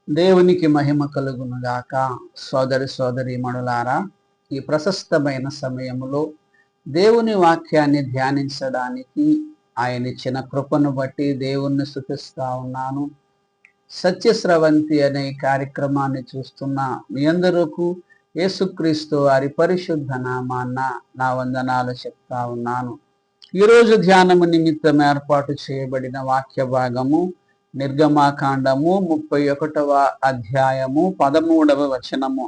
దేవునికి మహిమ కలుగునుగాక. సోదరి సోదరీమణులారా, ఈ ప్రశస్తమైన సమయములో దేవుని వాక్యాన్ని ధ్యానించడానికి ఆయన ఇచ్చిన కృపను బట్టి దేవుణ్ణి స్తుతిస్తా ఉన్నాను. సత్యస్రవంతి అనే ఈ కార్యక్రమాన్ని చూస్తున్న మీ అందరకు యేసుక్రీస్తు వారి పరిశుద్ధ నామాన్న నా వందనాలు చెప్తా ఉన్నాను. ఈరోజు ధ్యానము నిమిత్తం ఏర్పాటు చేయబడిన వాక్య భాగము నిర్గమాకాండము 31వ అధ్యాయము 13వ వచనము.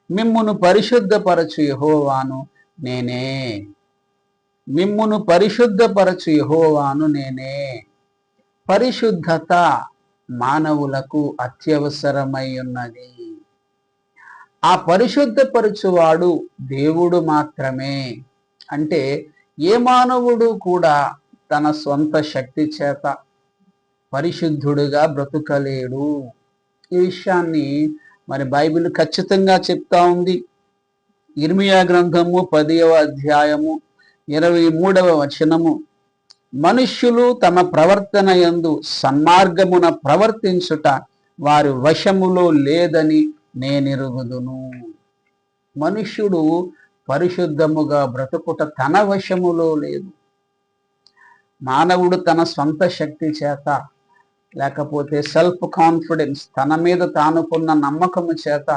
మిమ్మును పరిశుద్ధపరచు యెహోవాను నేనే. మిమ్మును పరిశుద్ధపరచు యెహోవాను నేనే. పరిశుద్ధత మానవులకు అత్యవసరమై ఉన్నది. ఆ పరిశుద్ధపరచువాడు దేవుడు మాత్రమే. అంటే ఏ మానవుడు కూడా తన సొంత శక్తి చేత పరిశుద్ధుడుగా బ్రతుకలేడు. ఈ విషయాన్ని మరి బైబిల్ ఖచ్చితంగా చెప్తా ఉంది. ఇర్మియా గ్రంథము 10వ అధ్యాయము 23వ వచనము. మనుష్యులు తమ ప్రవర్తన యందు సన్మార్గమున ప్రవర్తించుట వారి వశములో లేదని నేనెరుగుదును. మనుష్యుడు పరిశుద్ధముగా బ్రతుకుట తన వశములో లేదు. మానవుడు తన సొంత శక్తి చేత, లేకపోతే సెల్ఫ్ కాన్ఫిడెన్స్, తన మీద తానుకున్న నమ్మకము చేత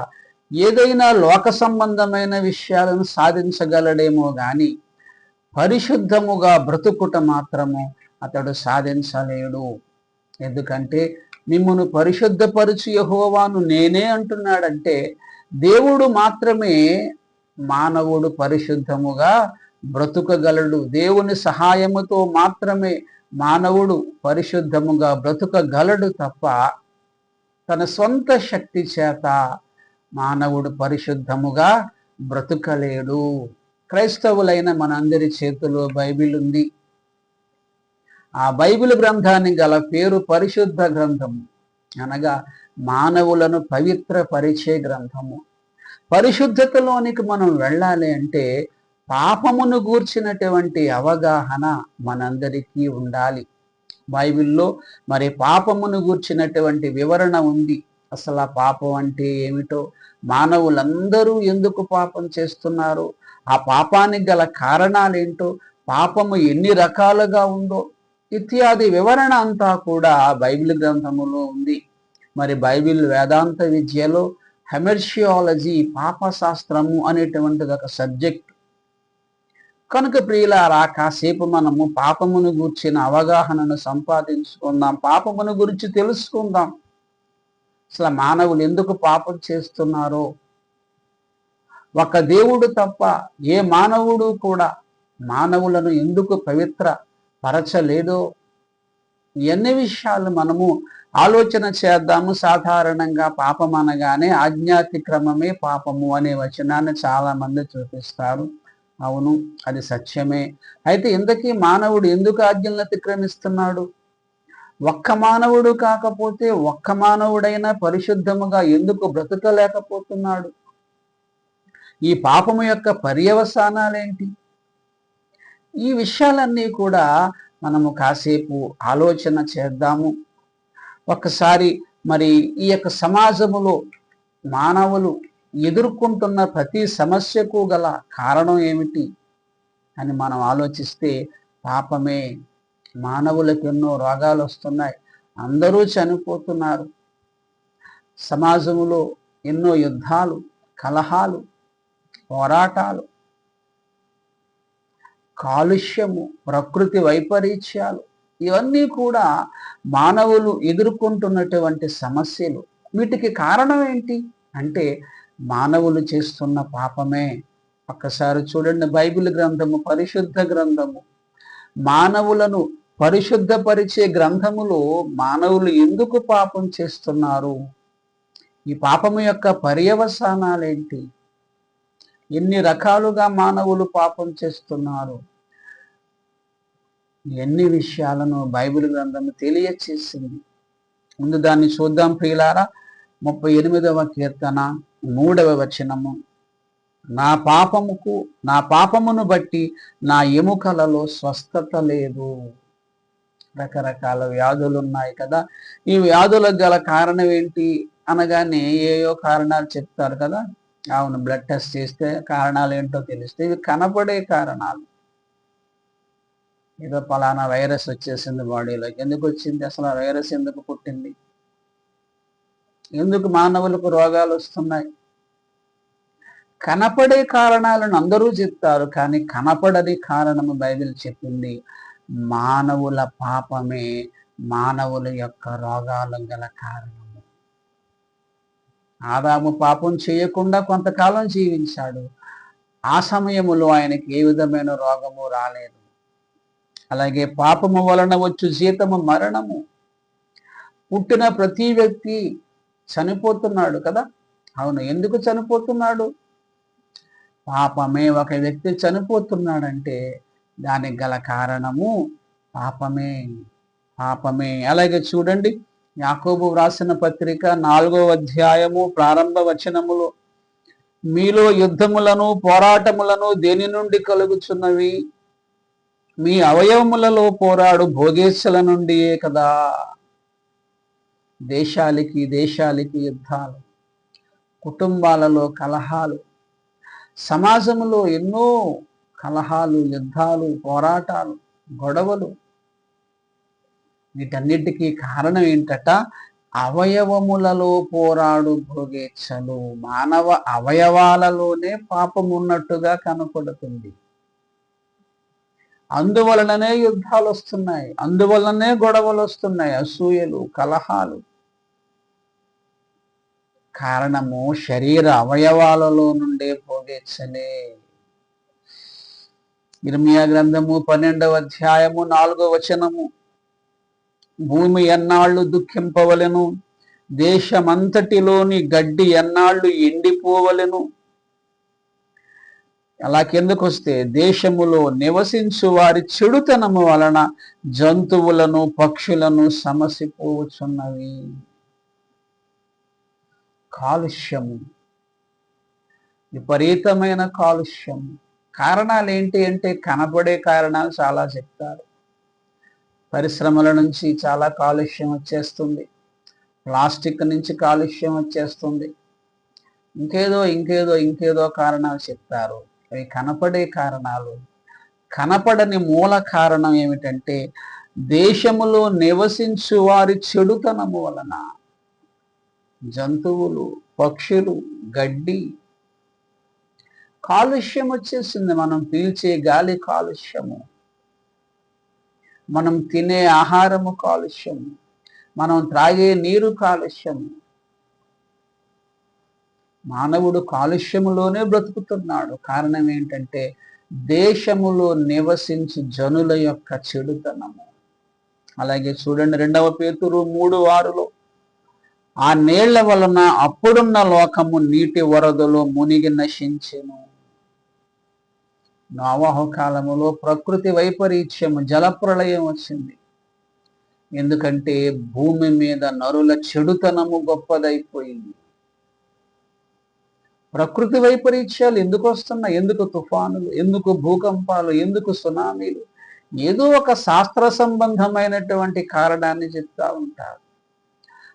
ఏదైనా లోక సంబంధమైన విషయాలను సాధించగలడేమో గాని పరిశుద్ధముగా బ్రతుకుట మాత్రము అతడు సాధించలేడు. ఎందుకంటే మిమ్మును పరిశుద్ధపరచు యెహోవాను నేనే అంటున్నాడంటే దేవుడు మాత్రమే మానవుడు పరిశుద్ధముగా బ్రతుకగలడు. దేవుని సహాయముతో మాత్రమే మానవుడు పరిశుద్ధముగా బ్రతుకగలడు తప్ప తన సొంత శక్తి చేత మానవుడు పరిశుద్ధముగా బ్రతుకలేడు. క్రైస్తవులైన మనందరి చేతిలో బైబిల్ ఉంది. ఆ బైబిల్ గ్రంథానికి గల పేరు పరిశుద్ధ గ్రంథము, అనగా మానవులను పవిత్రపరిచే గ్రంథము. పరిశుద్ధతలోనికి మనం వెళ్ళాలి అంటే పాపమును గూర్చినటువంటి అవగాహన మనందరికీ ఉండాలి. బైబిల్లో మరి పాపమును గూర్చినటువంటి వివరణ ఉంది. అసలు ఆ పాపం అంటే ఏమిటో, మానవులందరూ ఎందుకు పాపం చేస్తున్నారు, ఆ పాపానికి గల కారణాలేంటో, పాపము ఎన్ని రకాలుగా ఉందో ఇత్యాది వివరణ అంతా కూడా బైబిల్ గ్రంథములో ఉంది. మరి బైబిల్ వేదాంత విద్యలో హెమెర్షియాలజీ, పాపశాస్త్రము అనేటువంటిది ఒక సబ్జెక్ట్. కనుక ప్రియులారా, కాసేపు మనము పాపమును గూర్చిన అవగాహనను సంపాదించుకుందాం. పాపమును గురించి తెలుసుకుందాం. అసలు మానవులు ఎందుకు పాపం చేస్తున్నారో, ఒక దేవుడు తప్ప ఏ మానవుడు కూడా మానవులను ఎందుకు పవిత్ర పరచలేదో, ఎన్ని విషయాలు మనము ఆలోచన చేద్దాము. సాధారణంగా పాపం అనగానే ఆజ్ఞాతిక్రమమే పాపము అనే వచనాన్ని చాలా మంది చూపిస్తారు. అవును, అది సత్యమే. అయితే ఇంతకీ మానవుడు ఎందుకు ఆజ్ఞలను అతిక్రమిస్తున్నాడు? ఒక్క మానవుడు కాకపోతే ఒక్క మానవుడైనా పరిశుద్ధముగా ఎందుకు బ్రతకలేకపోతున్నాడు? ఈ పాపము యొక్క పర్యవసానాలేంటి? ఈ విషయాలన్నీ కూడా మనము కాసేపు ఆలోచన చేద్దాము. ఒక్కసారి మరి ఈ యొక్క సమాజములో మానవులు ఎదుర్కొంటున్న ప్రతి సమస్యకు గల కారణం ఏమిటి అని మనం ఆలోచిస్తే పాపమే. మానవులకు ఎన్నో రోగాలు వస్తున్నాయి, అందరూ చనిపోతున్నారు. సమాజంలో ఎన్నో యుద్ధాలు, కలహాలు, పోరాటాలు, కాలుష్యము, ప్రకృతి వైపరీత్యాలు, ఇవన్నీ కూడా మానవులు ఎదుర్కొంటున్నటువంటి సమస్యలు. వీటికి కారణం ఏంటి అంటే మానవులు చేస్తున్న పాపమే. ఒక్కసారి చూడండి, బైబిల్ గ్రంథము పరిశుద్ధ గ్రంథము. మానవులను పరిశుద్ధపరిచే గ్రంథములో మానవులు ఎందుకు పాపం చేస్తున్నారు, ఈ పాపము యొక్క పర్యవసానాలేంటి, ఎన్ని రకాలుగా మానవులు పాపం చేస్తున్నారు, ఎన్ని విషయాలను బైబిల్ గ్రంథము తెలియచేసింది. ముందు దాన్ని చూద్దాం ప్రియులారా. 38వ కీర్తన 3వ వచనము. నా పాపమును బట్టి నా ఎముకలలో స్వస్థత లేదు. రకరకాల వ్యాధులు ఉన్నాయి కదా. ఈ వ్యాధులకు గల కారణం ఏంటి అనగానే ఏయో కారణాలు చెప్తారు కదా. అవును, బ్లడ్ టెస్ట్ చేస్తే కారణాలు ఏంటో తెలిస్తే ఇవి కనపడే కారణాలు. ఏదో పలానా వైరస్ వచ్చేసింది బాడీలోకి. ఎందుకు వచ్చింది? అసలు ఆ వైరస్ ఎందుకు పుట్టింది? ఎందుకు మానవులకు రోగాలు వస్తున్నాయి? కనపడే కారణాలను అందరూ చెప్తారు, కానీ కనపడని కారణము బైబిల్ చెప్పింది. మానవుల పాపమే మానవుల యొక్క రోగాలు గల కారణము. ఆదాము పాపం చేయకుండా కొంతకాలం జీవించాడు. ఆ సమయములో ఆయనకి ఏ విధమైన రోగము రాలేదు. అలాగే పాపము వలన వచ్చు జీతము మరణము. పుట్టిన ప్రతి వ్యక్తి చనిపోతున్నాడు కదా. అవును, ఎందుకు చనిపోతున్నాడు? పాపమే. ఒక వ్యక్తి చనిపోతున్నాడంటే దానికి గల కారణము పాపమే. పాపమే. అలాగే చూడండి, యాకోబు వ్రాసిన పత్రిక 4వ అధ్యాయము ప్రారంభ వచనములో, మీలో యుద్ధములను పోరాటములను దేని నుండి కలుగుచున్నవి? మీ అవయవములలో పోరాడు భోగేచ్ఛల నుండియే కదా. దేశాలకి యుద్ధాలు, కుటుంబాలలో కలహాలు, సమాజంలో ఎన్నో కలహాలు, యుద్ధాలు, పోరాటాలు, గొడవలు. వీటన్నిటికీ కారణం ఏంటట? అవయవములలో పోరాడు భోగేచ్ఛలు. మానవ అవయవాలలోనే పాపం ఉన్నట్టుగా కనపడుతుంది. అందువలననే యుద్ధాలు వస్తున్నాయి, అందువలనే గొడవలు వస్తున్నాయి, అసూయలు, కలహాలు. కారణము శరీర అవయవాలలో నుండే భోగేచ్ఛలే. ఇర్మియా గ్రంథము 12వ అధ్యాయము 4వ వచనము, భూమి ఎన్నాళ్ళు దుఃఖింపవలెను, దేశమంతటిలోని గడ్డి ఎన్నాళ్ళు ఎండిపోవలెను. అలా కిందకు వస్తే, దేశములో నివసించు వారి చెడుతనము వలన జంతువులను పక్షులను సమసిపోవచ్చున్నవి. కాలుష్యము, విపరీతమైన కాలుష్యం. కారణాలు ఏంటి అంటే కనపడే కారణాలు చాలా చెప్తారు. పరిశ్రమల నుంచి చాలా కాలుష్యం వచ్చేస్తుంది, ప్లాస్టిక్ నుంచి కాలుష్యం వచ్చేస్తుంది, ఇంకేదో కారణాలు చెప్తారు. అవి కనపడే కారణాలు. కనపడని మూల కారణం ఏమిటంటే దేశములో నివసించు వారి చెడుతనము వలన. జంతువులు, పక్షులు, గడ్డి, కాలుష్యం వచ్చేసింది. మనం పీల్చే గాలి కాలుష్యము, మనం తినే ఆహారము కాలుష్యము, మనం త్రాగే నీరు కాలుష్యము. మానవుడు కాలుష్యములోనే బ్రతుకుతున్నాడు. కారణం ఏంటంటే దేశములో నివసించు జనుల యొక్క చెడుతనము. అలాగే చూడండి, 2వ పేతురు 3:6లో, ఆ నీళ్ల వలన అప్పుడున్న లోకము నీటి వరదలో మునిగి నశించెను. నోవహు కాలములో ప్రకృతి వైపరీత్యము, జలప్రళయం వచ్చింది. ఎందుకంటే భూమి మీద నరుల చెడుతనము గొప్పదైపోయింది. ప్రకృతి వైపరీత్యాలు ఎందుకు వస్తున్నాయి? ఎందుకు తుఫానులు, ఎందుకు భూకంపాలు, ఎందుకు సునామీలు? ఏదో ఒక శాస్త్ర సంబంధమైనటువంటి కారణాన్ని చెప్తా ఉంటారు.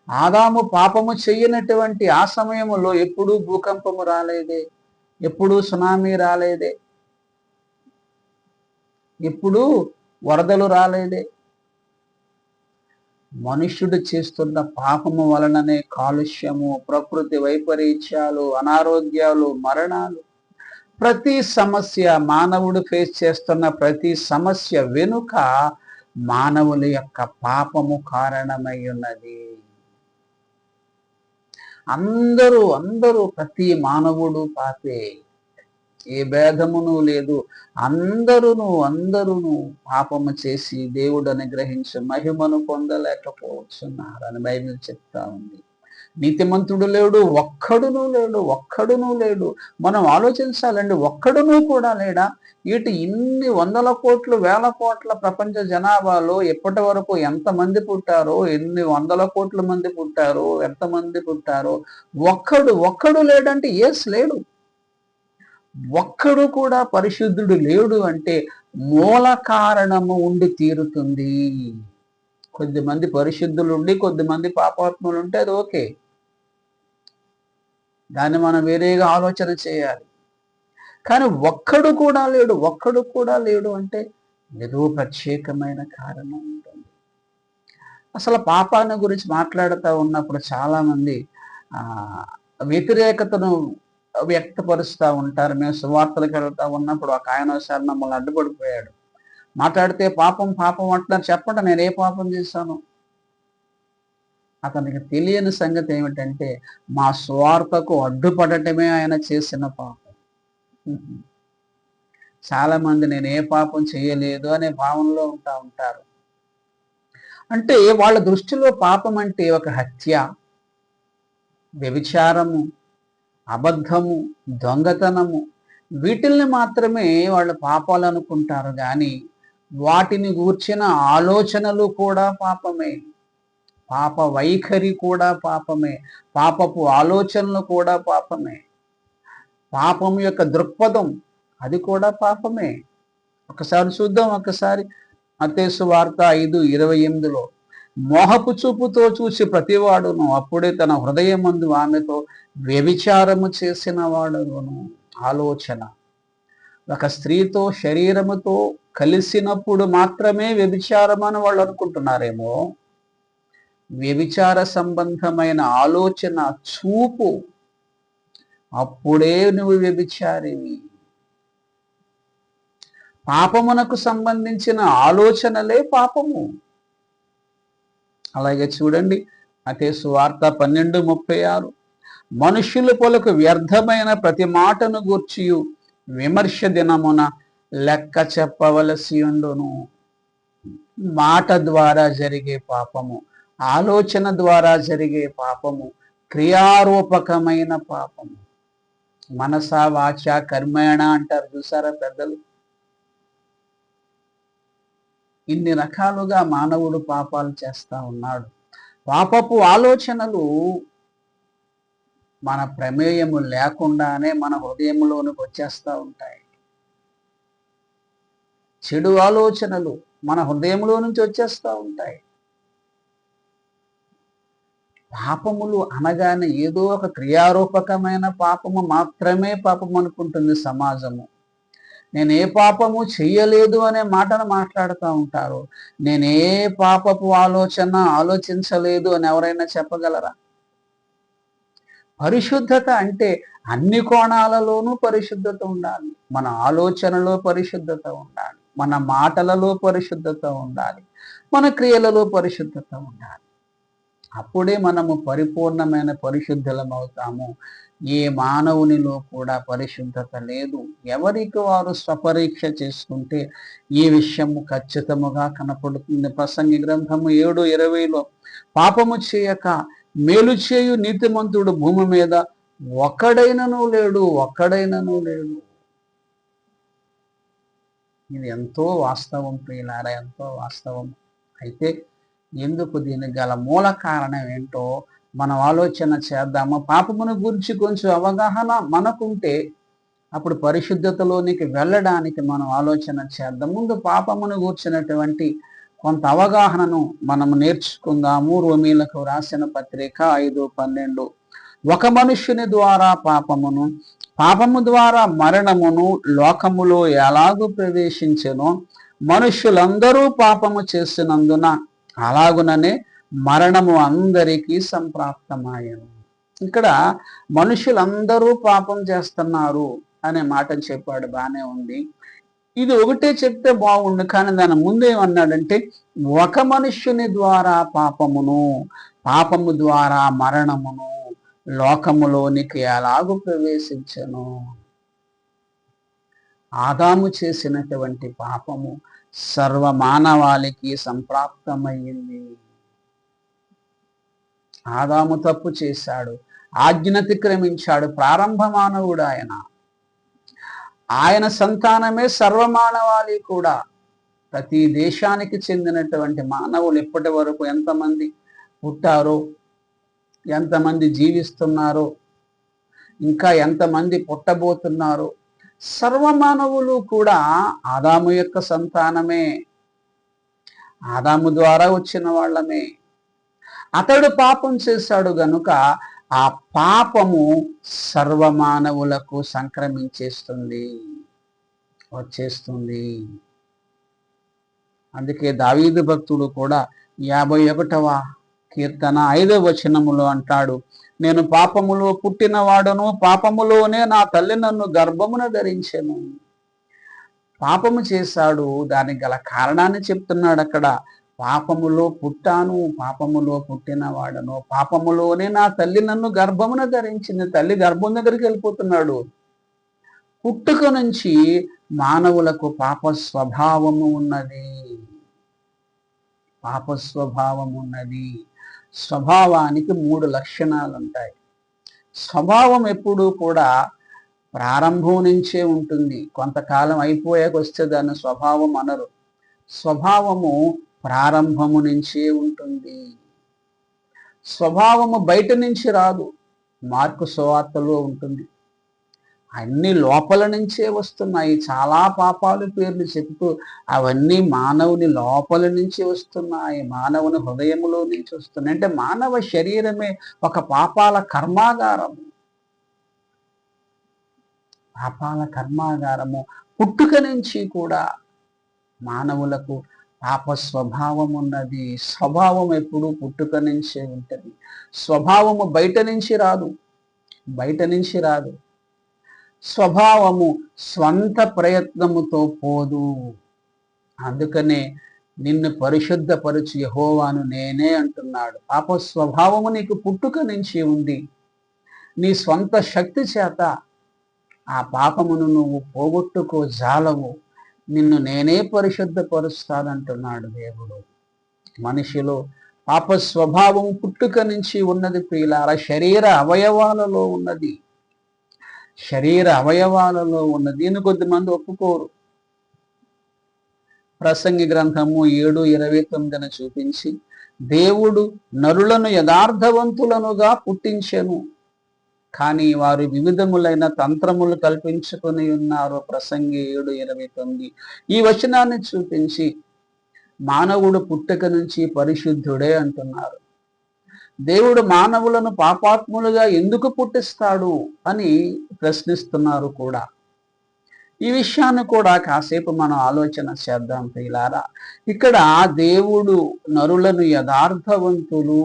ఆదాము పాపము చెయ్యనటువంటి ఆ సమయంలో ఎప్పుడూ భూకంపము రాలేదే, ఎప్పుడూ సునామీ రాలేదే, ఎప్పుడూ వరదలు రాలేదే. మనుష్యుడు చేస్తున్న పాపము వలననే కాలుష్యము, ప్రకృతి వైపరీత్యాలు, అనారోగ్యాలు, మరణాలు. ప్రతి సమస్య, మానవుడు ఫేస్ చేస్తున్న ప్రతి సమస్య వెనుక మానవుల యొక్క పాపము కారణమై ఉన్నది. అందరూ ప్రతి మానవుడు పాపే, ఏ భేదమును లేదు. అందరూ పాపము చేసి దేవుడు అనుగ్రహించి మహిమను పొందలేకపోతున్నారు అని బైబిల్ చెప్తా ఉంది. నీతిమంతుడు లేడు, ఒక్కడునూ లేడు. మనం ఆలోచించాలండి, ఒక్కడునూ కూడా లేడా? ఇన్ని 100 కోట్లు, 1000 కోట్ల ప్రపంచ జనాభాలో ఇప్పటి వరకు ఎంతమంది పుట్టారో, ఎన్ని 100 కోట్ల మంది పుట్టారో, ఎంతమంది పుట్టారో, ఒక్కడు లేడంటే ఏస్ లేడు. ఒక్కడు కూడా పరిశుద్ధుడు లేడు అంటే మూల కారణము ఉండి తీరుతుంది. కొద్దిమంది పరిశుద్ధులు ఉండి కొద్దిమంది పాపాత్ములు ఉంటే అది ఓకే. దాన్ని మనం వేరేగా ఆలోచన చేయాలి. కానీ ఒక్కడు కూడా లేడు అంటే ఏదో ప్రత్యేకమైన కారణం ఉంటుంది. అసలు పాపాన్ని గురించి మాట్లాడుతూ ఉన్నప్పుడు చాలామంది వ్యతిరేకతను వ్యక్తపరుస్తూ ఉంటారు. మేము సువార్తలకు వెళ్తూ ఉన్నప్పుడు ఒక ఆయన ఒకసారి మమ్మల్ని అడ్డుపడిపోయాడు. మాట్లాడితే పాపం పాపం అంటున్నారు, చెప్పండి నేను ఏ పాపం చేశాను? అతనికి తెలియని సంగతి ఏమిటంటే మా స్వార్థకు అడ్డుపడటమే ఆయన చేసిన పాపం. చాలా మంది నేను ఏ పాపం చేయలేదు అనే భావనలో ఉంటారు. అంటే వాళ్ళ దృష్టిలో పాపం అంటే ఒక హత్య, వ్యభిచారము, అబద్ధము, దొంగతనము, వీటిల్ని మాత్రమే వాళ్ళు పాపాలు అనుకుంటారు. కానీ వాటిని గూర్చిన ఆలోచనలు కూడా పాపమే, పాప వైఖరి కూడా పాపమే, పాపపు ఆలోచనలు కూడా పాపమే, పాపం యొక్క దృక్పథం అది కూడా పాపమే. ఒకసారి చూద్దాం. మత్తయి సువార్త 5:28 మోహపు చూపుతో చూసి ప్రతివాడును అప్పుడే తన హృదయమందు ఆమెతో వ్యభిచారము చేసిన వాడును. ఆలోచన ఒక స్త్రీతో శరీరముతో కలిసినప్పుడు మాత్రమే వ్యభిచారం అని వాళ్ళు అనుకుంటున్నారేమో. వ్యభిచార సంబంధమైన ఆలోచన, చూపు, అప్పుడే నువ్వు వ్యభిచారివి. పాపమునకు సంబంధించిన ఆలోచనలే పాపము. అలాగే చూడండి, మత్తయి సువార్త 12:36 మనుష్యుల పలుకు వ్యర్థమైన ప్రతి మాటను గూర్చియు విమర్శ దినమున లెక్క చెప్పవలసి ఉండును. మాట ద్వారా జరిగే పాపము, ఆలోచన ద్వారా జరిగే పాపము, క్రియారూపకమైన పాపము. మనస వాచ కర్మేణ అంటారు చూసారా పెద్దలు. ఇన్ని రకాలుగా మానవుడు పాపాలు చేస్తా ఉన్నాడు. పాపపు ఆలోచనలు మన ప్రమేయము లేకుండానే మన హృదయంలోనికి వచ్చేస్తూ ఉంటాయి. చెడు ఆలోచనలు మన హృదయంలో నుంచి వచ్చేస్తూ ఉంటాయి. పాపములు అనగానే ఏదో ఒక క్రియారూపకమైన పాపము మాత్రమే పాపం అనుకుంటుంది సమాజము. నేను ఏ పాపము చెయ్యలేదు అనే మాటను మాట్లాడుతూ ఉంటారు. నేనే పాపపు ఆలోచించలేదు అని ఎవరైనా చెప్పగలరా? పరిశుద్ధత అంటే అన్ని కోణాలలోనూ పరిశుద్ధత ఉండాలి. మన ఆలోచనలో పరిశుద్ధత ఉండాలి, మన మాటలలో పరిశుద్ధత ఉండాలి, మన క్రియలలో పరిశుద్ధత ఉండాలి. అప్పుడే మనము పరిపూర్ణమైన పరిశుద్ధులం అవుతాము. ఏ మానవునిలో కూడా పరిశుద్ధత లేదు. ఎవరికి వారు స్వపరీక్ష చేసుకుంటే ఈ విషయము ఖచ్చితముగా కనపడుతుంది. ప్రసంగి గ్రంథము 7:20 పాపము చేయక మేలు చేయు నీతిమంతుడు భూమి మీద ఒక్కడైనను లేడు. ఇది ఎంతో వాస్తవం ప్రియులారా, ఎంతో వాస్తవం. అయితే ఎందుకు దీనికి గల మూల కారణం ఏంటో మనం ఆలోచన చేద్దాము. పాపమును గురించి కొంచెం అవగాహన మనకుంటే అప్పుడు పరిశుద్ధతలోనికి వెళ్ళడానికి మనం ఆలోచన చేద్దాం. ముందు పాపమును గూర్చినటువంటి కొంత అవగాహనను మనం నేర్చుకుందాము. రోమీలకు రాసిన పత్రిక 5:12 ఒక మనుష్యుని ద్వారా పాపము ద్వారా మరణమును లోకములో ఎలాగూ ప్రవేశించెనో మనుష్యులందరూ పాపము చేసినందున అలాగుననే మరణము అందరికీ సంప్రాప్తమాయను. ఇక్కడ మనుషులందరూ పాపం చేస్తున్నారు అనే మాట చెప్పాడు, బానే ఉంది. ఇది ఒకటే చెప్తే బాగుండు, కానీ దాని ముందేమన్నాడంటే ఒక మనుష్యుని ద్వారా పాపము ద్వారా మరణమును లోకములోనికి ఎలాగూ ప్రవేశించెను. ఆదాము చేసినటువంటి పాపము సర్వ మానవాళికి సంప్రాప్తమయ్యింది. ఆదాము తప్పు చేశాడు, ఆజ్ఞను అతిక్రమించాడు. ప్రారంభ మానవుడు ఆయన సంతానమే సర్వమానవాళి కూడా. ప్రతి దేశానికి చెందినటువంటి మానవులు ఇప్పటి వరకు ఎంతమంది పుట్టారో, ఎంతమంది జీవిస్తున్నారో, ఇంకా ఎంతమంది పుట్టబోతున్నారో, సర్వమానవులు కూడా ఆదాము యొక్క సంతానమే, ఆదాము ద్వారా వచ్చిన వాళ్ళమే. అతడు పాపం చేశాడు గనుక ఆ పాపము సర్వమానవులకు సంక్రమించేస్తుంది, వచ్చేస్తుంది. అందుకే దావీదు భక్తుడు కూడా 51వ కీర్తన 5వ వచనములో అంటాడు, నేను పాపములో పుట్టినవాడను, పాపములోనే నా తల్లి నన్ను గర్భమున ధరించెను. పాపము చేశాడు, దానికి గల కారణాన్ని చెప్తున్నాడు అక్కడ. పాపములో పుట్టాను, పాపములో పుట్టినవాడను, పాపములోనే నా తల్లి నన్ను గర్భమున ధరించింది. తల్లి గర్భం దగ్గరికి వెళ్ళిపోతున్నాడు. పుట్టుక నుంచి మానవులకు పాప స్వభావము ఉన్నది, పాప స్వభావం ఉన్నది. స్వభావానికి 3 లక్షణాలు ఉంటాయి. స్వభావం ఎప్పుడూ కూడా ప్రారంభం నుంచే ఉంటుంది, కొంతకాలం అయిపోయాక వస్తే దాన్ని స్వభావం అనరు. స్వభావము ప్రారంభము నుంచే ఉంటుంది. స్వభావము బయట నుంచి రాదు. మార్కు సువార్తలో ఉంటుంది, అన్ని లోపల నుంచే వస్తున్నాయి. చాలా పాపాలు పేర్లు చెప్తూ అవన్నీ మానవుని లోపల నుంచి వస్తున్నాయి, మానవుని హృదయములో నుంచి వస్తున్నాయి. అంటే మానవ శరీరమే ఒక పాపాల కర్మాగారము, పాపాల కర్మాగారము. పుట్టుక నుంచి కూడా మానవులకు పాప స్వభావం ఉన్నది. స్వభావం ఎప్పుడు పుట్టుక నుంచే ఉంటుంది. స్వభావము బయట నుంచి రాదు, బయట నుంచి రాదు. స్వభావము స్వంత ప్రయత్నముతో పోదు. అందుకనే నిన్ను పరిశుద్ధపరచు యెహోవాను నేనే అంటున్నాడు. పాప స్వభావము నీకు పుట్టుక నుంచి ఉంది. నీ స్వంత శక్తి చేత ఆ పాపమును నువ్వు పోగొట్టుకో జాలవు. నిన్ను నేనే పరిశుద్ధపరుస్తానంటున్నాడు దేవుడు. మనిషిలో పాప స్వభావం పుట్టుక నుంచి ఉన్నది ప్రియులారా. శరీర అవయవాలలో ఉన్నది, శరీర అవయవాలలో ఉన్నది. దీన్ని కొద్దిమంది ఒప్పుకోరు. ప్రసంగి గ్రంథము 7:29 చూపించి, దేవుడు నరులను యథార్థవంతులనుగా పుట్టించెను, కానీ వారు వివిధములైన తంత్రములు కల్పించుకొని ఉన్నారు. ప్రసంగి 7:29 ఈ వచనాన్ని చూపించి మానవుడు పుట్టుక నుంచి పరిశుద్ధుడే అంటున్నారు. దేవుడు మానవులను పాపాత్ములుగా ఎందుకు పుట్టిస్తాడు అని ప్రశ్నిస్తున్నారు కూడా. ఈ విషయాన్ని కూడా కాసేపు మనం ఆలోచన చేద్దాం ప్రియులారా. ఇక్కడ దేవుడు నరులను యథార్థవంతులు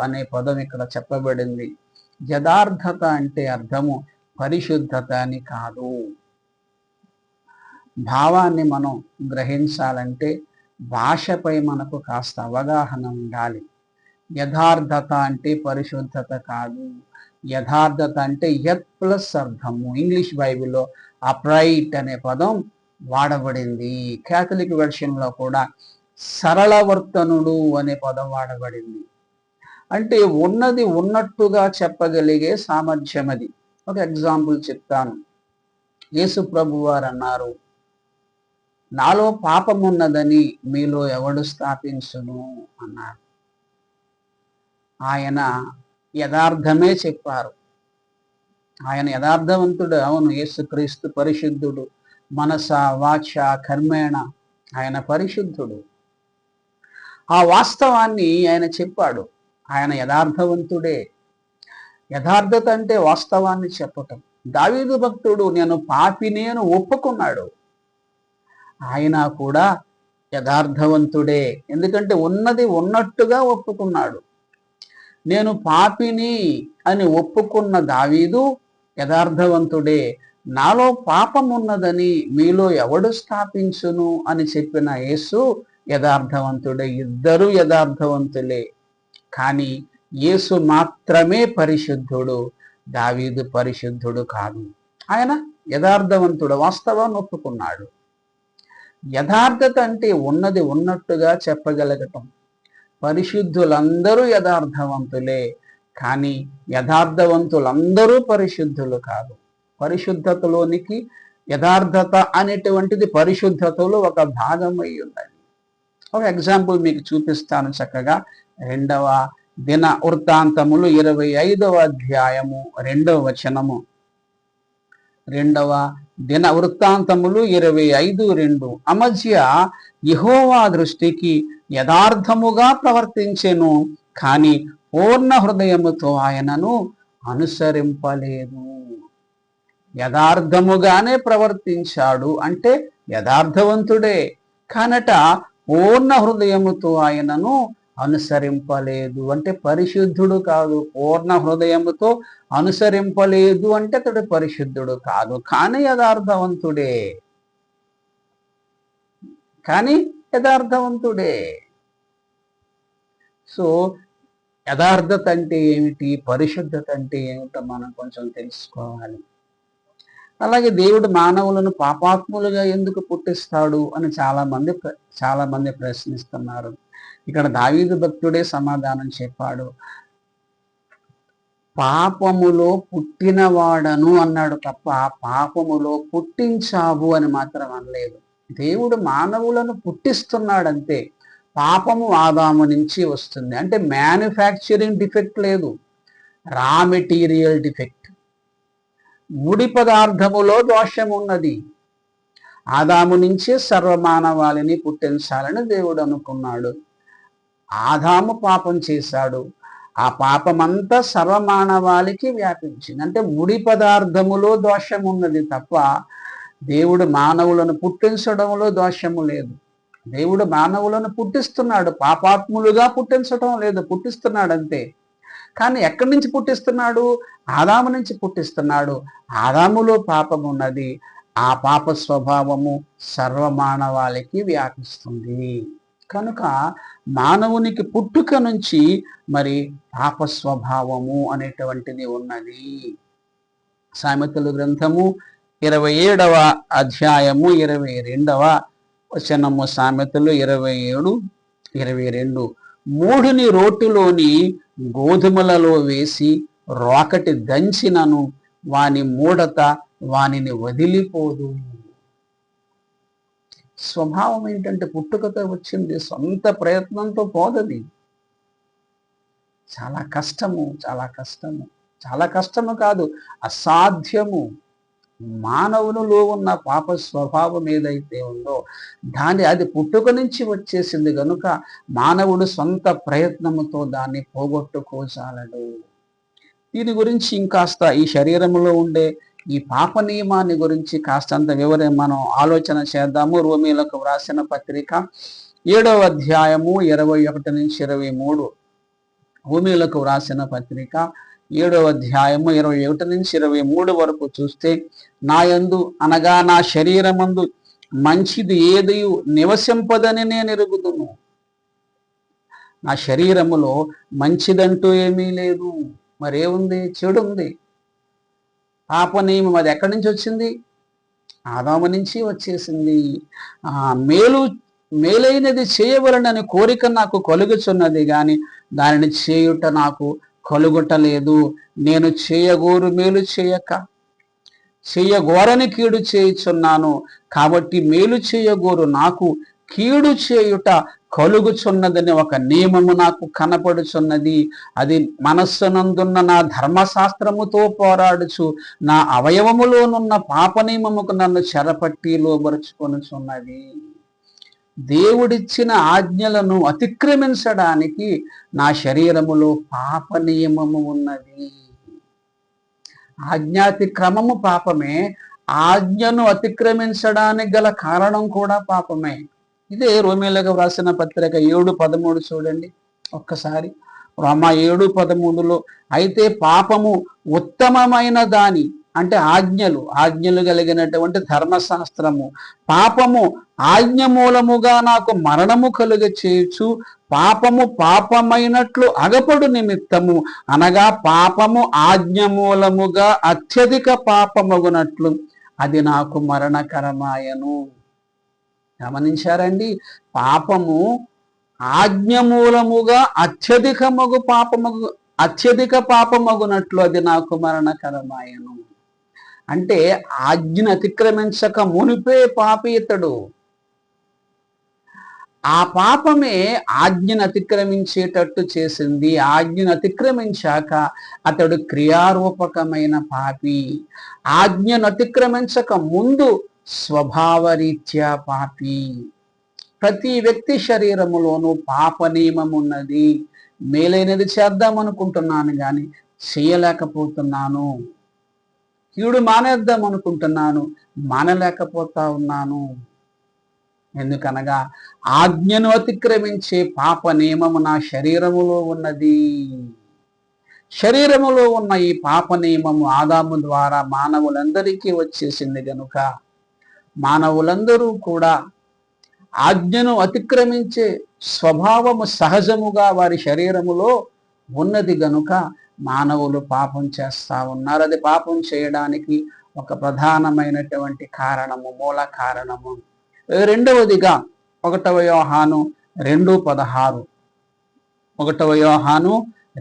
అనే పదం ఇక్కడ చెప్పబడింది. యథార్థత అంటే అర్థము పరిశుద్ధత అని కాదు. భావాన్ని మనం గ్రహించాలంటే భాషపై మనకు కాస్త అవగాహన ఉండాలి. యథార్థత అంటే పరిశుద్ధత కాదు. యథార్థత అంటే యత్ ప్లస్ అర్థము. ఇంగ్లీష్ బైబిల్లో అప్రైట్ అనే పదం వాడబడింది. క్యాథలిక్ వెర్షన్లో కూడా సరళవర్తనుడు అనే పదం వాడబడింది. అంటే ఉన్నది ఉన్నట్టుగా చెప్పగలిగే సామర్థ్యం అది. ఒక ఎగ్జాంపుల్ చెప్తాను. యేసు ప్రభు వారు అన్నారు, నాలో పాపం ఉన్నదని మీలో ఎవడు స్థాపించును అన్నారు. ఆయన యథార్థమే చెప్పారు. ఆయన యథార్థవంతుడు. అవును, యేసుక్రీస్తు పరిశుద్ధుడు. మనస వాచ కర్మేణ ఆయన పరిశుద్ధుడు. ఆ వాస్తవాన్ని ఆయన చెప్పాడు. ఆయన యథార్థవంతుడే. యథార్థత అంటే వాస్తవాన్ని చెప్పటం. దావీదు భక్తుడు నేను పాపిని అని ఒప్పుకున్నాడు. ఆయన కూడా యథార్థవంతుడే. ఎందుకంటే ఉన్నది ఉన్నట్టుగా ఒప్పుకున్నాడు. నేను పాపిని అని ఒప్పుకున్న దావీదు యథార్థవంతుడే. నాలో పాపం ఉన్నదని మీలో ఎవడు స్థాపించును అని చెప్పిన యేసు యథార్థవంతుడే. ఇద్దరు యథార్థవంతులే. కానీ యేసు మాత్రమే పరిశుద్ధుడు, దావీదు పరిశుద్ధుడు కాదు. ఆయన యథార్థవంతుడు, వాస్తవాన్ని ఒప్పుకున్నాడు. యథార్థత అంటే ఉన్నది ఉన్నట్టుగా చెప్పగలగటం. పరిశుద్ధులందరూ యథార్థవంతులే, కానీ యథార్థవంతులందరూ పరిశుద్ధులు కాదు. పరిశుద్ధతలోనికి యథార్థత అనేటువంటిది పరిశుద్ధతలో ఒక భాగమై ఉన్నది. ఒక ఎగ్జాంపుల్ మీకు చూపిస్తాను చక్కగా. 2వ దిన వృత్తాంతములు 25వ అధ్యాయము 2వ వచనము. 2వ దిన వృత్తాంతములు 25:2. అమజ్య యెహోవా దృష్టికి యథార్థముగా ప్రవర్తించెను, కానీ పూర్ణ హృదయముతో ఆయనను అనుసరింపలేదు. యథార్థముగానే ప్రవర్తించాడు అంటే యథార్థవంతుడే, కానట పూర్ణ హృదయముతో ఆయనను అనుసరింపలేదు అంటే పరిశుద్ధుడు కాదు. పూర్ణ హృదయముతో అనుసరింపలేదు అంటే అతడు పరిశుద్ధుడు కాదు, కానీ యథార్థవంతుడే. యథార్థవంతుడే. సో యథార్థత అంటే ఏమిటి, పరిశుద్ధత అంటే ఏమిటో మనం కొంచెం తెలుసుకోవాలి. అలాగే దేవుడు మానవులను పాపాత్ములుగా ఎందుకు పుట్టిస్తాడు అని చాలా మంది ప్రశ్నిస్తున్నారు. ఇక్కడ దావీదు భక్తుడే సమాధానం చెప్పాడు. పాపములో పుట్టినవాడను అన్నాడు తప్ప పాపములో పుట్టించావు అని మాత్రం అనలేదు. దేవుడు మానవులను పుట్టిస్తున్నాడంతే. పాపము ఆదాము నుంచి వస్తుంది అంటే మ్యానుఫ్యాక్చరింగ్ డిఫెక్ట్ లేదు, రా మెటీరియల్ డిఫెక్ట్. ముడి పదార్థములో దోషం ఉన్నది. ఆదాము నుంచి సర్వమానవాళిని పుట్టించాలని దేవుడు అనుకున్నాడు. ఆదాము పాపం చేశాడు, ఆ పాపమంతా సర్వమానవాళికి వ్యాపించింది. అంటే ముడి పదార్థములో దోషం ఉన్నది తప్ప దేవుడు మానవులను పుట్టించడంలో దోషము లేదు. దేవుడు మానవులను పుట్టిస్తున్నాడు, పాపాత్ములుగా పుట్టించడం లేదు, పుట్టిస్తున్నాడు అంతే. కానీ ఎక్కడి నుంచి పుట్టిస్తున్నాడు? ఆదాము నుంచి పుట్టిస్తున్నాడు. ఆదాములో పాపం ఉన్నది, ఆ పాప స్వభావము సర్వమానవాళికి వ్యాపిస్తుంది. కనుక మానవునికి పుట్టుక నుంచి మరి పాప స్వభావము అనేటువంటిది ఉన్నది. సామెతల గ్రంథము 27వ అధ్యాయము 22వ వచనము, సామెతలు 27:22. మూఢుని రోటిలోని గోధుమలలో వేసి రోకటి దంచినను వాని మూఢత వానిని వదిలిపోదు. స్వభావం ఏంటంటే పుట్టుకతో వచ్చింది, సొంత ప్రయత్నంతో పోదది. చాలా కష్టము కాదు, అసాధ్యము. మానవునిలో ఉన్న పాప స్వభావం ఏదైతే ఉందో అది పుట్టుక నుంచి వచ్చేసింది కనుక మానవుడు సొంత ప్రయత్నముతో దాన్ని పోగొట్టుకోజాలడు. దీని గురించి ఇంకాస్త ఈ శరీరంలో ఉండే ఈ పాప నియమాన్ని గురించి కాస్తంత మనం ఆలోచన చేద్దాము. రోమీలకు వ్రాసిన పత్రిక 7వ అధ్యాయము 21-23. రోమీలకు వ్రాసిన పత్రిక 7వ అధ్యాయము 21-23 వరకు చూస్తే, నాయందు అనగా నా శరీరమందు మంచిది ఏది నివసింపదని నేను ఎరుగుదును. నా శరీరములో మంచిదంటూ ఏమీ లేదు. మరేముంది? చెడు ఉంది. పాప నియమం అది ఎక్కడి నుంచి వచ్చింది? ఆదాము నుంచి వచ్చేసింది. మేలైనది చేయవలనని కోరిక నాకు కలుగుచున్నది గాని దానిని చేయుట నాకు కలుగుటలేదు. నేను చేయగోరు మేలు చేయగోరని కీడు చేయుచున్నాను. కాబట్టి మేలు చేయగోరు నాకు కీడు చేయుట కలుగుచున్నదని ఒక నియమము నాకు కనపడుచున్నది. అది మనస్సునందున్న నా ధర్మశాస్త్రముతో పోరాడుచు నా అవయవములోనున్న పాప నియమముకు నన్ను చెరపట్టి లోబరుచుకొనుచున్నది. దేవుడిచ్చిన ఆజ్ఞలను అతిక్రమించడానికి నా శరీరములో పాప నియమము ఉన్నది. ఆజ్ఞాతిక్రమము పాపమే, ఆజ్ఞను అతిక్రమించడానికి గల కారణం కూడా పాపమే. ఇదే రోమీయులకు వ్రాసిన పత్రిక 7:13 చూడండి ఒక్కసారి. రోమా 7:13లో, అయితే పాపము ఉత్తమమైన దాని అంటే ఆజ్ఞలు కలిగినటువంటి ధర్మశాస్త్రము, పాపము ఆజ్ఞ మూలముగా నాకు మరణము కలుగ చేయొచ్చు. పాపము పాపమైనట్లు అగపడు నిమిత్తము అనగా పాపము ఆజ్ఞ మూలముగా అత్యధిక పాపమగునట్లు అది నాకు మరణకరమాయను. గమనించారండి? పాపము ఆజ్ఞ మూలముగా అత్యధిక పాపమగునట్లు అది నాకు మరణకరమాయను. అంటే ఆజ్ఞను అతిక్రమించక మునిపే పాపి ఇతడు. ఆ పాపమే ఆజ్ఞను అతిక్రమించేటట్టు చేసింది. ఆజ్ఞను అతిక్రమించాక అతడు క్రియారూపకమైన పాపి. ఆజ్ఞను అతిక్రమించక ముందు స్వభావరీత్యా పాపి. ప్రతి వ్యక్తి శరీరములోనూ పాప నియమం ఉన్నది. మేలైనది చేద్దామనుకుంటున్నాను కానీ చేయలేకపోతున్నాను. కీడు మానేద్దాం అనుకుంటున్నాను, మానలేకపోతా ఉన్నాను. ఎందుకనగా ఆజ్ఞను అతిక్రమించే పాప నియమము నా శరీరములో ఉన్నది. శరీరములో ఉన్న ఈ పాప నియమము ఆదాము ద్వారా మానవులందరికీ వచ్చేసింది గనుక మానవులందరూ కూడా ఆజ్ఞను అతిక్రమించే స్వభావము సహజముగా వారి శరీరములో ఉన్నది గనుక మానవులు పాపం చేస్తా ఉన్నారు. అది పాపం చేయడానికి ఒక ప్రధానమైనటువంటి కారణము, మూల కారణము. రెండవదిగా 1 యోహాను 2:16, 1 యోహాను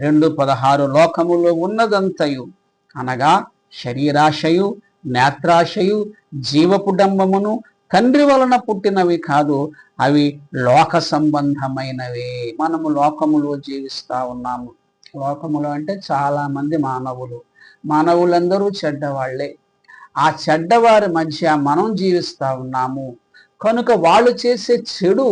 2:16, లోకములో ఉన్నదంతయు అనగా శరీరాశయు, నేత్రాశయు, జీవపుడంబమును తండ్రి వలన పుట్టినవి కాదు, అవి లోక సంబంధమైనవే. మనము లోకములో జీవిస్తా ఉన్నాము. లోకములో అంటే చాలా మంది మానవులందరూ చెడ్డవాళ్లే. ఆ చెడ్డవారి మధ్య మనం జీవిస్తా ఉన్నాము కనుక వాళ్ళు చేసే చెడు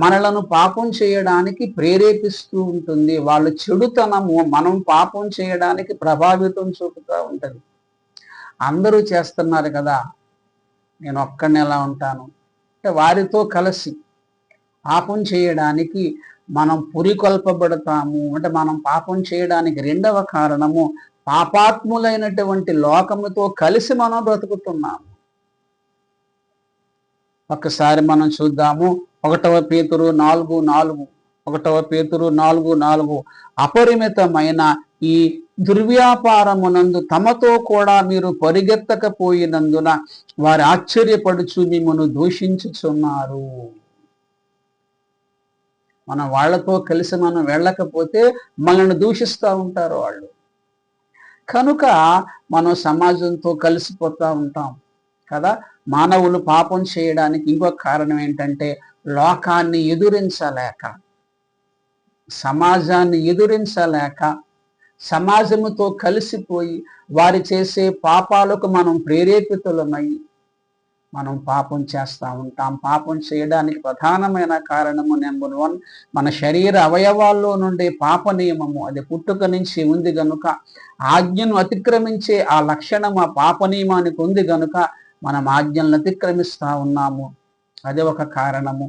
మనలను పాపం చేయడానికి ప్రేరేపిస్తూ ఉంటుంది. వాళ్ళ చెడుతనము మనం పాపం చేయడానికి ప్రభావితం చూపుతూ ఉంటుంది. అందరూ చేస్తున్నారు కదా, నేను ఒక్కడిని ఎలా ఉంటాను అంటే వారితో కలిసి పాపం చేయడానికి మనం పురికొల్పబడతాము. అంటే మనం పాపం చేయడానికి రెండవ కారణము పాపాత్ములైనటువంటి లోకముతో కలిసి మనం బ్రతుకుతున్నాము. ఒకసారి మనం చూద్దాము 1 పేతురు 4:4, 1 పేతురు 4:4, అపరిమితమైన ఈ దుర్వ్యాపారమునందు తమతో కూడా మీరు పరిగెత్తకపోయినందున వారు ఆశ్చర్యపడుచు మిమ్మల్ని దూషించుచున్నారు. మనం వాళ్లతో కలిసి మనం వెళ్ళకపోతే మనల్ని దూషిస్తూ ఉంటారు వాళ్ళు. కనుక మనం సమాజంతో కలిసిపోతూ ఉంటాం కదా. మానవులు పాపం చేయడానికి ఇంకొక కారణం ఏంటంటే లోకాన్ని ఎదురించలేక, సమాజాన్ని ఎదురించలేక, సమాజముతో కలిసిపోయి వారి చేసే పాపాలకు మనం ప్రేరేపితులమై మనం పాపం చేస్తూ ఉంటాం. పాపం చేయడానికి ప్రధానమైన కారణము నెంబర్ 1 మన శరీర అవయవాల్లో నుండే పాప నియమము. అది పుట్టుక నుంచి ఉంది గనుక ఆజ్ఞను అతిక్రమించే ఆ లక్షణం ఆ పాప నియమానికి ఉంది గనుక మనం ఆజ్ఞలను అతిక్రమిస్తూ ఉన్నాము. అదే ఒక కారణము.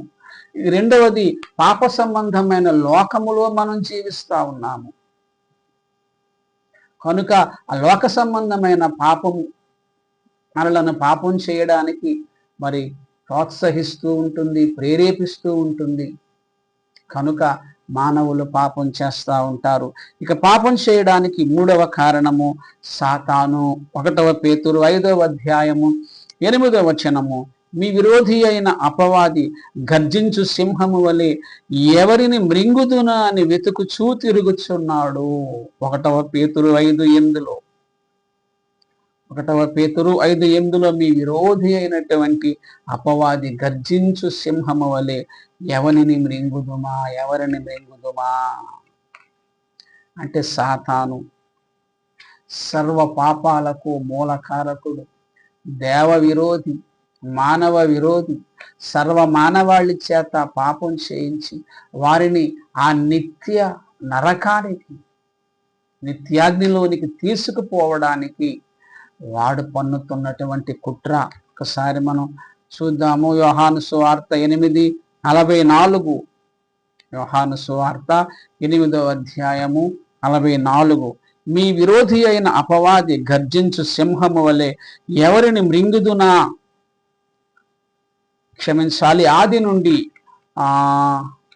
రెండవది పాప సంబంధమైన లోకములో మనం జీవిస్తూ ఉన్నాము కనుక ఆ లోక సంబంధమైన పాపము మనలను పాపం చేయడానికి మరి ప్రోత్సహిస్తూ ఉంటుంది, ప్రేరేపిస్తూ ఉంటుంది. కనుక మానవులు పాపం చేస్తూ ఉంటారు. ఇక పాపం చేయడానికి మూడవ కారణము సాతాను. 1 పేతురు 5:8 మీ విరోధి అయిన అపవాది గర్జించు సింహము వలె ఎవరిని మృంగుదునా అని వెతుకుచూ తిరుగుచున్నాడు. 1 పేతురు 5:8, 1 పేతురు 5:8 మీ విరోధి అయినటువంటి అపవాది గర్జించు సింహము వలె ఎవరిని మృంగుదుమా అంటే సాతాను సర్వ పాపాలకు మూలకారకుడు, దేవ విరోధి, మానవ విరోధి. సర్వ మానవాళి చేత పాపం చేయించి వారిని ఆ నిత్య నరకానికి, నిత్యాగ్నిలోనికి తీసుకుపోవడానికి వాడు పన్నుతున్నటువంటి కుట్ర. ఒకసారి మనం చూద్దాము. యోహాను సువార్త 8:44, యోహాను సువార్త 8:44 మీ విరోధి అయిన అపవాది గర్జించు సింహము వలె ఎవరిని మృంగుదునా, క్షమించాలి, ఆది నుండి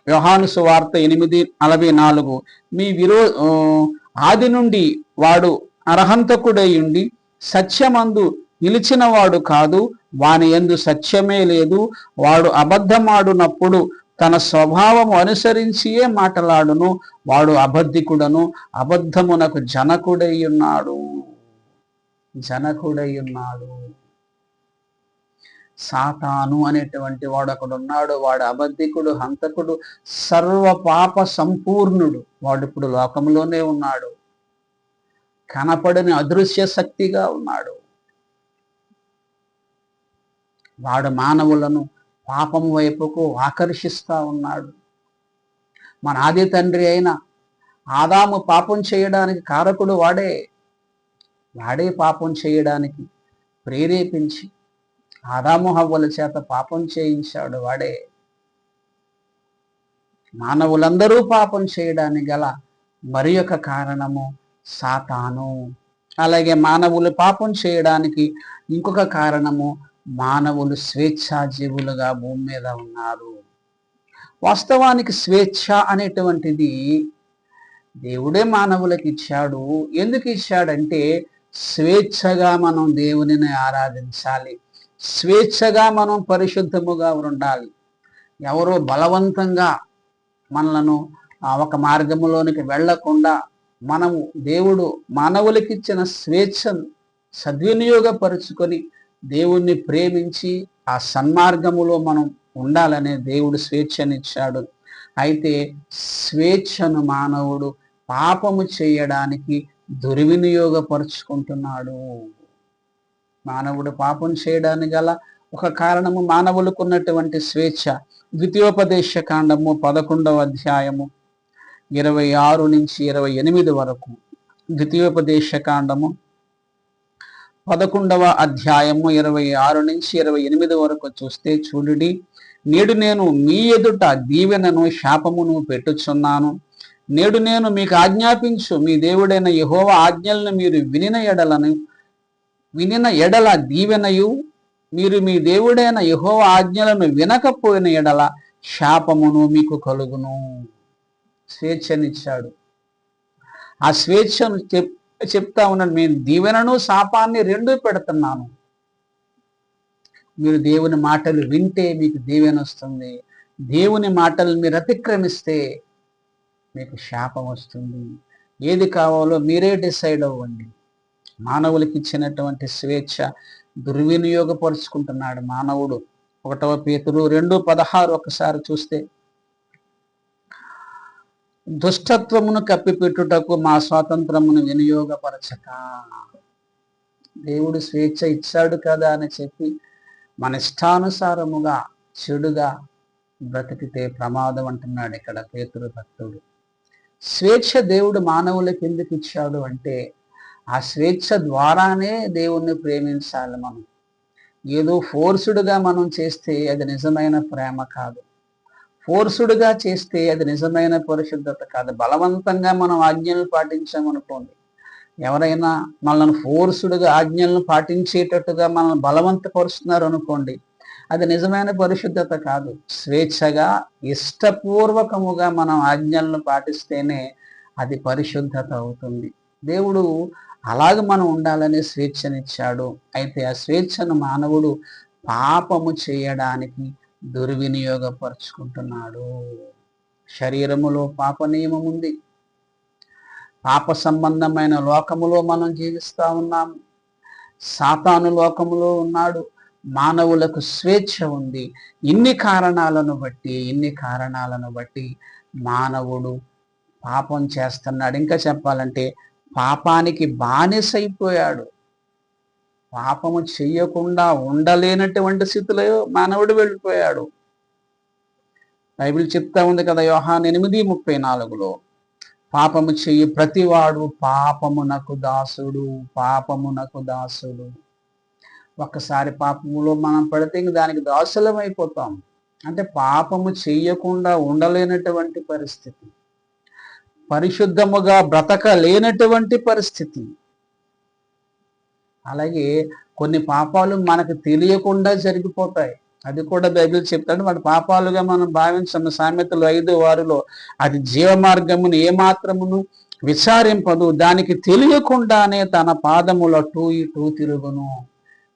యోహాను సువార్త 8:44 మీ ఆది నుండి వాడు అర్హంతకుడై ఉండి సత్యమందు నిలిచినవాడు కాదు, వాని యందు సత్యమే లేదు. వాడు అబద్ధమాడునప్పుడు తన స్వభావము అనుసరించియే మాటలాడును. వాడు అబద్ధికుడను అబద్ధమునకు జనకుడై ఉన్నాడు. సాతాను అనేటువంటి వాడు అక్కడ ఉన్నాడు. వాడు అబద్ధికుడు, హంతకుడు, సర్వ పాప సంపూర్ణుడు. వాడు ఇప్పుడు లోకంలోనే ఉన్నాడు. కనపడని అదృశ్య శక్తిగా ఉన్నాడు. వాడు మానవులను పాపం వైపుకు ఆకర్షిస్తా ఉన్నాడు. మన ఆది తండ్రి అయిన ఆదాము పాపం చేయడానికి కారకుడు వాడే. వాడే పాపం చేయడానికి ప్రేరేపించి ఆదాము హవ్వల చేత పాపం చేయించాడు వాడే. మానవులందరూ పాపం చేయడానికి గల మరి ఒక కారణము సాతాను. అలాగే మానవులు పాపం చేయడానికి ఇంకొక కారణము, మానవులు స్వేచ్ఛాజీవులుగా భూమి మీద ఉన్నారు. వాస్తవానికి స్వేచ్ఛ అనేటువంటిది దేవుడే మానవులకు ఇచ్చాడు. ఎందుకు ఇచ్చాడంటే స్వేచ్ఛగా మనం దేవునిని ఆరాధించాలి, స్వేచ్ఛగా మనం పరిశుద్ధముగా ఉండాలి. ఎవరో బలవంతంగా మనలను ఒక మార్గంలోనికి వెళ్లకుండా మనము దేవుడు మానవులకి ఇచ్చిన స్వేచ్ఛను సద్వినియోగపరుచుకొని దేవుణ్ణి ప్రేమించి ఆ సన్మార్గములో మనం ఉండాలనే దేవుడు స్వేచ్ఛనిచ్చాడు. అయితే స్వేచ్ఛను మానవుడు పాపము చేయడానికి దుర్వినియోగపరుచుకుంటున్నాడు. మానవుడు పాపం చేయడానికి గల ఒక కారణము మానవులకు ఉన్నటువంటి స్వేచ్ఛ. ద్వితీయోపదేశ కాండము 11వ అధ్యాయము 26 నుంచి 28 వరకు. ద్వితీయోపదేశ కాండము 11వ అధ్యాయము 26 నుంచి 28 వరకు చూస్తే చూడుడి, నేడు నేను మీ ఎదుట దీవెనను శాపమును పెట్టుచున్నాను. నేడు నేను మీకు ఆజ్ఞాపించు మీ దేవుడైన యెహోవా ఆజ్ఞలను మీరు వినిన ఎడల దీవెనయు, మీరు మీ దేవుడైన యెహోవా ఆజ్ఞలను వినకపోయిన ఎడల శాపమును మీకు కలుగును. స్వేచ్ఛనిచ్చాడు. ఆ స్వేచ్ఛను చెప్తా ఉన్నాడు. నేను దీవెనను శాపాన్ని రెండూ పెడుతున్నాను. మీరు దేవుని మాటలు వింటే మీకు దీవెన వస్తుంది, దేవుని మాటలు మీరు అతిక్రమిస్తే మీకు శాపం వస్తుంది. ఏది కావాలో మీరే డిసైడ్ అవ్వండి. మానవులకి ఇచ్చినటువంటి స్వేచ్ఛ దుర్వినియోగపరుచుకుంటున్నాడు మానవుడు. 1 పేతురు 2:16 ఒకసారి చూస్తే, దుష్టత్వమును కప్పిపెట్టుటకు మా స్వాతంత్రమును వినియోగపరచక. దేవుడు స్వేచ్ఛ ఇచ్చాడు కదా అని చెప్పి మన ఇష్టానుసారముగా చెడుగా బ్రతికితే ప్రమాదం అంటున్నాడు ఇక్కడ పేతురు భక్తుడు. స్వేచ్ఛ దేవుడు మానవులకు ఎందుకు ఇచ్చాడు అంటే, ఆ స్వేచ్ఛ ద్వారానే దేవుణ్ణి ప్రేమించాలి మనం. ఏదో ఫోర్సుడుగా మనం చేస్తే అది నిజమైన ప్రేమ కాదు. ఫోర్సుడుగా చేస్తే అది నిజమైన పరిశుద్ధత కాదు. బలవంతంగా మనం ఆజ్ఞలను పాటించామనుకోండి, ఎవరైనా మనల్ని ఫోర్సుడుగా ఆజ్ఞలను పాటించేటట్టుగా మనల్ని బలవంతపరుస్తున్నారు అనుకోండి, అది నిజమైన పరిశుద్ధత కాదు. స్వేచ్ఛగా ఇష్టపూర్వకముగా మనం ఆజ్ఞలను పాటిస్తేనే అది పరిశుద్ధత అవుతుంది. దేవుడు అలాగ మనం ఉండాలనే స్వేచ్ఛనిచ్చాడు. అయితే ఆ స్వేచ్ఛను మానవుడు పాపము చేయడానికి దుర్వినియోగపరుచుకుంటున్నాడు. శరీరములో పాప నియమం ఉంది. పాప సంబంధమైన లోకములో మనం జీవిస్తా ఉన్నాము. సాతాను లోకములో ఉన్నాడు. మానవులకు స్వేచ్ఛ ఉంది. ఇన్ని కారణాలను బట్టి మానవుడు పాపం చేస్తున్నాడు. ఇంకా చెప్పాలంటే పాపానికి బానిసైపోయాడు. పాపము చెయ్యకుండా ఉండలేనటువంటి స్థితిలో మానవుడు వెళ్ళిపోయాడు. బైబిల్ చెప్తా ఉంది కదా, యోహాను 8:34, పాపము చెయ్యి ప్రతివాడు పాపమునకు దాసుడు. ఒక్కసారి పాపములో మనం పడితే ఇంక దానికి దాసులం అయిపోతాం. అంటే పాపము చెయ్యకుండా ఉండలేనటువంటి పరిస్థితి, పరిశుద్ధముగా బ్రతకలేనటువంటి పరిస్థితి. అలాగే కొన్ని పాపాలు మనకు తెలియకుండా జరిగిపోతాయి. అది కూడా బైబిల్ చెప్తాడు. మన పాపాలుగా మనం భావించము. సామెతలు 5:6 అది జీవ మార్గమును ఏమాత్రమును విచారింపదు, దానికి తెలియకుండానే తన పాదముల అటూ ఇటూ తిరుగును.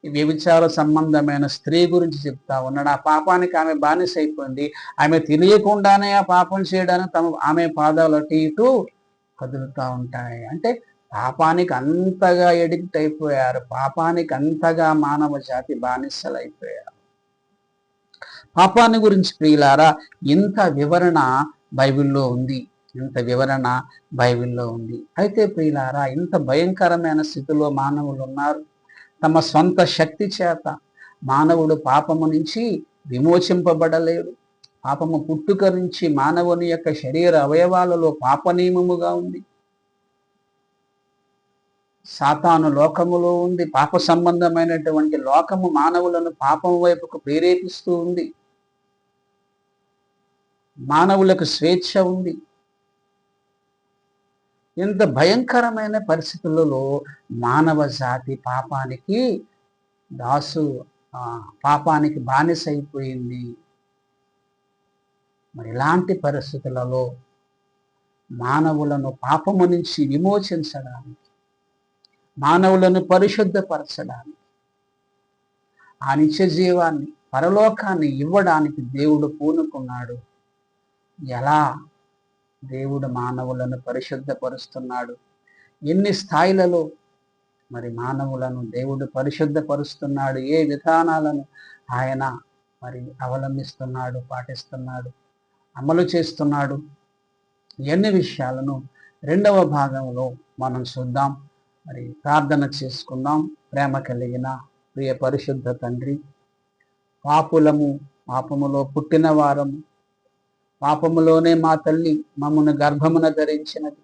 వ్యభిచార సంబంధమైన స్త్రీ గురించి చెప్తా ఉన్నాడు. ఆ పాపానికి ఆమె బానిస అయిపోయింది. ఆమె తెలియకుండానే ఆ పాపం చేయడానికి ఆమె పాదాలు అటు ఇటు కదులుతూ ఉంటాయి. అంటే పాపానికి అంతగా ఎడిక్ట్ అయిపోయారు. పాపానికి అంతగా మానవ జాతి బానిసలు అయిపోయారు. పాపాన్ని గురించి ప్రియులారా ఇంత వివరణ బైబిల్లో ఉంది. అయితే ప్రియులారా, ఇంత భయంకరమైన స్థితిలో మానవులు ఉన్నారు. తమ సొంత శక్తి చేత మానవుడు పాపము నుంచి విమోచింపబడలేడు. పాపము పుట్టుక నుంచి మానవుని యొక్క శరీర అవయవాలలో పాప నియమముగా ఉంది. సాతాను లోకములో ఉంది. పాప సంబంధమైనటువంటి లోకము మానవులను పాపం వైపుకు ప్రేరేపిస్తూ ఉంది. మానవులకు స్వేచ్ఛ ఉంది. ఇంత భయంకరమైన పరిస్థితులలో మానవ జాతి పాపానికి పాపానికి బానిసైపోయింది. మరి ఇలాంటి పరిస్థితులలో మానవులను పాపము నుంచి విమోచించడానికి, మానవులను పరిశుద్ధపరచడానికి, ఆ నిత్య జీవాన్ని, పరలోకాన్ని ఇవ్వడానికి దేవుడు పూనుకున్నాడు. ఎలా దేవుడు మానవులను పరిశుద్ధపరుస్తున్నాడు? ఎన్ని స్థాయిలలో మరి మానవులను దేవుడు పరిశుద్ధపరుస్తున్నాడు? ఏ విధానాలను ఆయన మరి అవలంబిస్తున్నాడు, పాటిస్తున్నాడు, అమలు చేస్తున్నాడు? ఎన్ని విషయాలను రెండవ భాగంలో మనం చూద్దాం. మరి ప్రార్థన చేసుకుందాం. ప్రేమ కలిగిన ప్రియ పరిశుద్ధ తండ్రి, పాపులము, పాపములో పుట్టిన వారము, పాపములోనే మా తల్లి మమ్మను గర్భమున ధరించినది.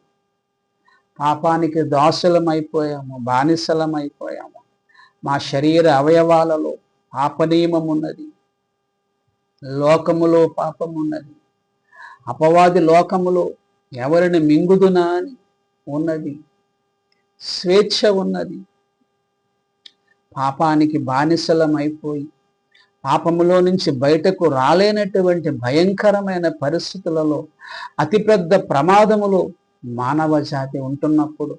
పాపానికి దాసులమైపోయాము, బానిసలమైపోయాము. మా శరీర అవయవాలలో పాపనియమమున్నది. లోకములో పాపమున్నది. అపవాది లోకములో ఎవరిని మింగుదునా అని ఉన్నది. స్వేచ్ఛ ఉన్నది. పాపానికి బానిసలమైపోయి పాపములో నుంచి బయటకు రాలేనటువంటి భయంకరమైన పరిస్థితులలో, అతిపెద్ద ప్రమాదములో మానవ జాతి ఉంటున్నప్పుడు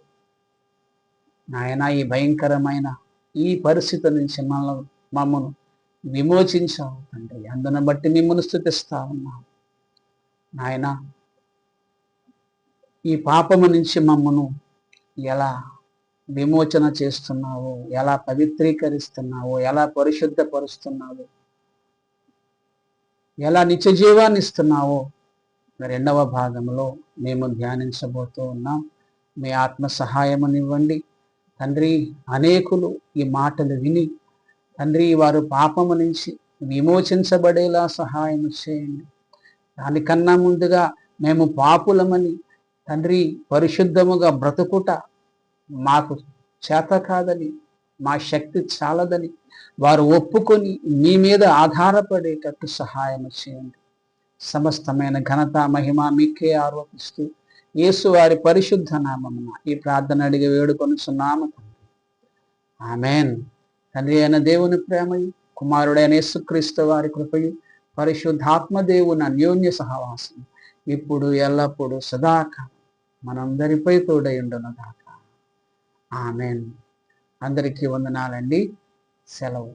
నాయన, ఈ భయంకరమైన ఈ పరిస్థితి నుంచి మమ్మను విమోచించావు తండ్రి. అందును బట్టి మిమ్మల్ని స్తుతిస్తా ఉన్నాం నాయన. ఈ పాపము నుంచి మమ్మను ఎలా విమోచన చేస్తున్నావు, ఎలా పవిత్రీకరిస్తున్నావు, ఎలా పరిశుద్ధపరుస్తున్నావు, ఎలా నిత్య జీవాన్ని ఇస్తున్నావో రెండవ భాగంలో మేము ధ్యానించబోతూ ఉన్నాం. మీ ఆత్మ సహాయమునివ్వండి తండ్రి. అనేకులు ఈ మాటలు విని తండ్రి వారు పాపము నుంచి విమోచించబడేలా సహాయం చేయండి. దానికన్నా ముందుగా మేము పాపులమని తండ్రి పరిశుద్ధముగా బ్రతుకుట మాకు చేత కాదని, మా శక్తి చాలదని వారు ఒప్పుకొని మీ మీద ఆధారపడేటట్టు సహాయం చేయండి. సమస్తమైన ఘనత మహిమ మీకే ఆరోపిస్తూ యేసు వారి పరిశుద్ధ నామమున ఈ ప్రార్థన అడిగి వేడుకొనుచున్నాము తండ్రి. ఆమేన్. తండ్రి అయిన దేవుని ప్రేమయు, కుమారుడైన యేసుక్రీస్తు వారి కృపయు, పరిశుద్ధాత్మ దేవుని అన్యోన్య సహవాసం ఇప్పుడు ఎల్లప్పుడూ సదాకాలం మనందరిపై తోడై ఉండును గాక. ఆమేన్. అందరికీ వందనాలండి. సెలవు.